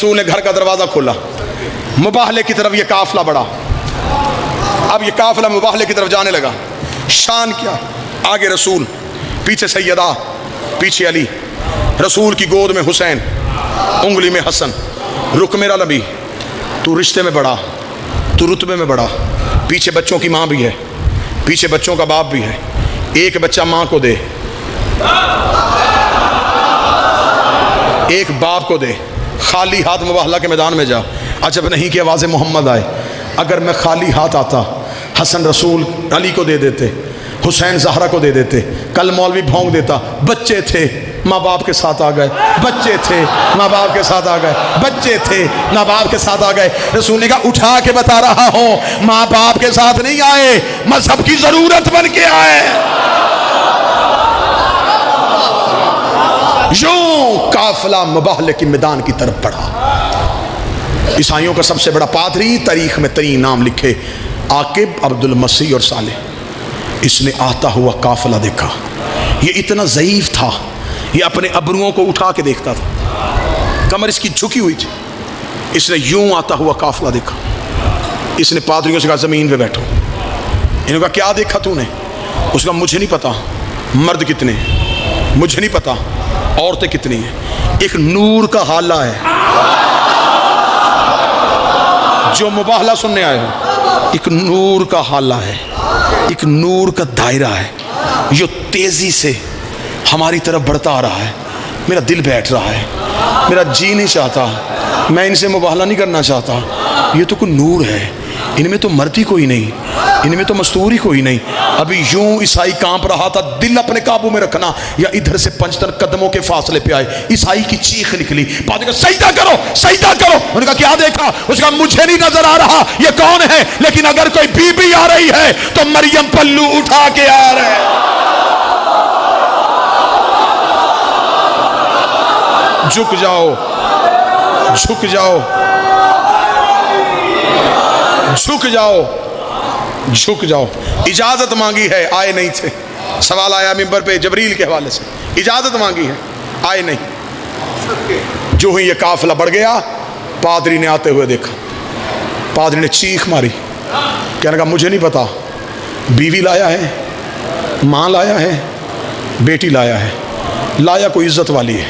رسول نے گھر کا دروازہ کھولا، مباہلے کی طرف یہ قافلہ بڑھا۔ اب یہ قافلہ مباہلے کی طرف جانے لگا۔ شان کیا، آگے رسول، پیچھے سیدہ، پیچھے علی، رسول کی گود میں حسین، انگلی میں حسن۔ رک میرا نبی، تو رشتے میں بڑا، تو رتبے میں بڑا، پیچھے بچوں کی ماں بھی ہے، پیچھے بچوں کا باپ بھی ہے، ایک بچہ ماں کو دے، ایک باپ کو دے، خالی ہاتھ مباہلہ کے میدان میں جا۔ عجب نہیں کہ آواز محمد آئے۔ اگر میں خالی ہاتھ آتا، حسن رسول علی کو دے دیتے، حسین زہرا کو دے دیتے، کل مولوی بھونک دیتا، بچے تھے ماں باپ کے ساتھ آ گئے، بچے تھے ماں باپ کے ساتھ آ گئے، بچے تھے ماں باپ کے ساتھ آ گئے۔ رسول نے کہا اٹھا کے بتا رہا ہوں، ماں باپ کے ساتھ نہیں آئے، مذہب کی ضرورت بن کے آئے۔ یوں قافلہ مباہلے کی میدان کی طرف بڑھا۔ عیسائیوں کا سب سے بڑا پادری، تاریخ میں ترین نام لکھے، عاقب، عبد المسیح اور صالح۔ اس نے آتا ہوا قافلہ دیکھا، یہ اتنا ضعیف تھا، یہ اپنے ابروؤں کو اٹھا کے دیکھتا تھا، کمر اس کی جھکی ہوئی تھی۔ اس نے یوں آتا ہوا قافلہ دیکھا۔ اس نے پادریوں سے کہا زمین پہ بیٹھو۔ انہوں نے کہا کیا دیکھا تو نے؟ اس کا مجھے نہیں پتا مرد کتنے، مجھے نہیں پتا عورتیں کتنی ہیں، ایک نور کا حالہ ہے۔ جو مباہلہ سننے آئے ہو، ایک نور کا حالہ ہے، ایک نور کا دائرہ ہے، جو تیزی سے ہماری طرف بڑھتا آ رہا ہے۔ میرا دل بیٹھ رہا ہے، میرا جی نہیں چاہتا، میں ان سے مباہلہ نہیں کرنا چاہتا۔ یہ تو کوئی نور ہے، ان میں تو مرد ہی کوئی نہیں، ان میں تو مستور ہی کوئی نہیں۔ ابھی یوں عیسائی کانپ رہا تھا، دل اپنے قابو میں رکھنا، یا ادھر سے 55 قدموں کے فاصلے پہ آئے، عیسائی کی چیخ نکلی، پادری کہا سجدہ کرو، سجدہ کرو۔ انہوں نے کہا کیا دیکھا؟ اس کا مجھے نہیں نظر آ رہا یہ کون ہے، لیکن اگر کوئی بی بی آ رہی ہے تو مریم پلو اٹھا کے آ رہے ہیں۔ جھک جاؤ، جھک جاؤ، جھک جاؤ، جھک جاؤ۔ اجازت مانگی ہے، آئے نہیں تھے۔ سوال آیا منبر پہ جبریل کے حوالے سے، اجازت مانگی ہے، آئے نہیں۔ جو ہی یہ قافلہ بڑھ گیا، پادری نے آتے ہوئے دیکھا، پادری نے چیخ ماری، کہنے لگا مجھے نہیں پتا، بیوی لایا ہے، ماں لایا ہے، بیٹی لایا ہے، لایا کوئی عزت والی ہے۔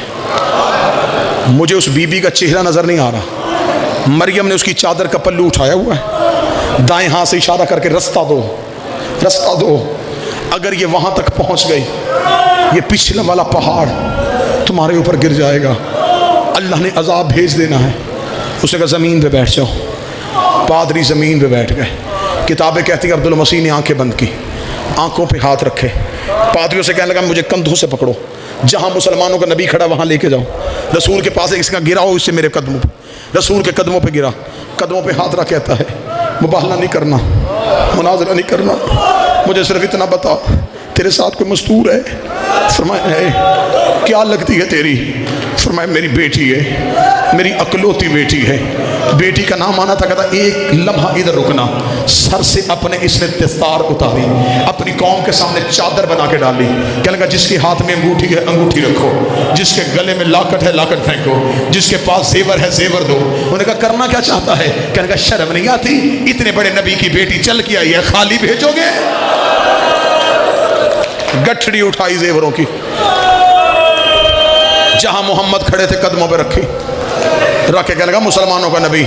مجھے اس بی بی کا چہرہ نظر نہیں آ رہا۔ مریم نے اس کی چادر کا پلو اٹھایا ہوا ہے، دائیں ہاتھ سے اشارہ کر کے رستہ دو، رستہ دو۔ اگر یہ وہاں تک پہنچ گئی، یہ پچھلا والا پہاڑ تمہارے اوپر گر جائے گا، اللہ نے عذاب بھیج دینا ہے۔ اس نے کہا زمین پہ بیٹھ جاؤ۔ پادری زمین پہ بیٹھ گئے۔ کتابیں کہتی ہیں عبد المسیح نے آنکھیں بند کی، آنکھوں پہ ہاتھ رکھے، پادریوں سے کہنے لگا مجھے کندھوں سے پکڑو، جہاں مسلمانوں کا نبی کھڑا وہاں لے کے جاؤ۔ رسول کے پاس اس کا گراؤ اس سے میرے قدموں پہ۔ رسول کے قدموں پہ گرا، قدموں پہ ہاتھ رکھ کہتا ہے مباہلہ نہیں کرنا، مناظرہ نہیں کرنا، مجھے صرف اتنا بتا تیرے ساتھ کوئی مستور ہے؟ فرمایا ہے۔ کیا لگتی ہے تیری؟ فرمایا میری بیٹی ہے، میری اکلوتی بیٹی ہے۔ بیٹی کا نام آنا تھا، کہتا ایک لمحہ ادھر رکنا۔ سر سے اپنے اس نے دستار اتاری، اپنی قوم کے سامنے چادر بنا کے ڈالی، کہنے لگا جس کے ہاتھ میں انگوٹھی ہے انگوٹھی رکھو، جس کے گلے میں لاکٹ ہے لاکٹ پھینکو، جس کے پاس زیور ہے زیور دو۔ انہوں نے کہا کرنا کیا چاہتا ہے؟ کہنے لگا شرم نہیں آتی؟ اتنے بڑے نبی کی بیٹی چل کے آئی ہے، خالی بھیجو گے؟ گٹھڑی اٹھائی زیوروں کی، جہاں محمد کھڑے تھے قدموں پہ رکھی، رکھ کے کہنے لگا مسلمانوں کا نبی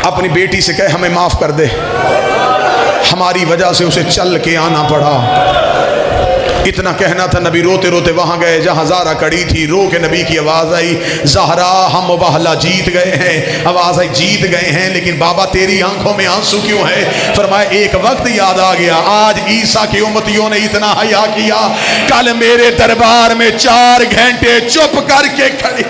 اپنی بیٹی سے کہے ہمیں معاف کر دے، ہماری وجہ سے اسے چل کے آنا پڑا۔ اتنا کہنا تھا، نبی روتے روتے وہاں گئے جہاں زہرا کڑی تھی، رو کے نبی کی آواز آئی زہرا ہم مباہلہ جیت گئے ہیں۔ آواز آئی جیت گئے ہیں، لیکن بابا تیری آنکھوں میں آنسو کیوں ہے؟ فرمایا ایک وقت یاد آ گیا، آج عیسیٰ کی امتیوں نے اتنا حیا کیا، کل میرے دربار میں 4 گھنٹے چپ کر کے کھڑی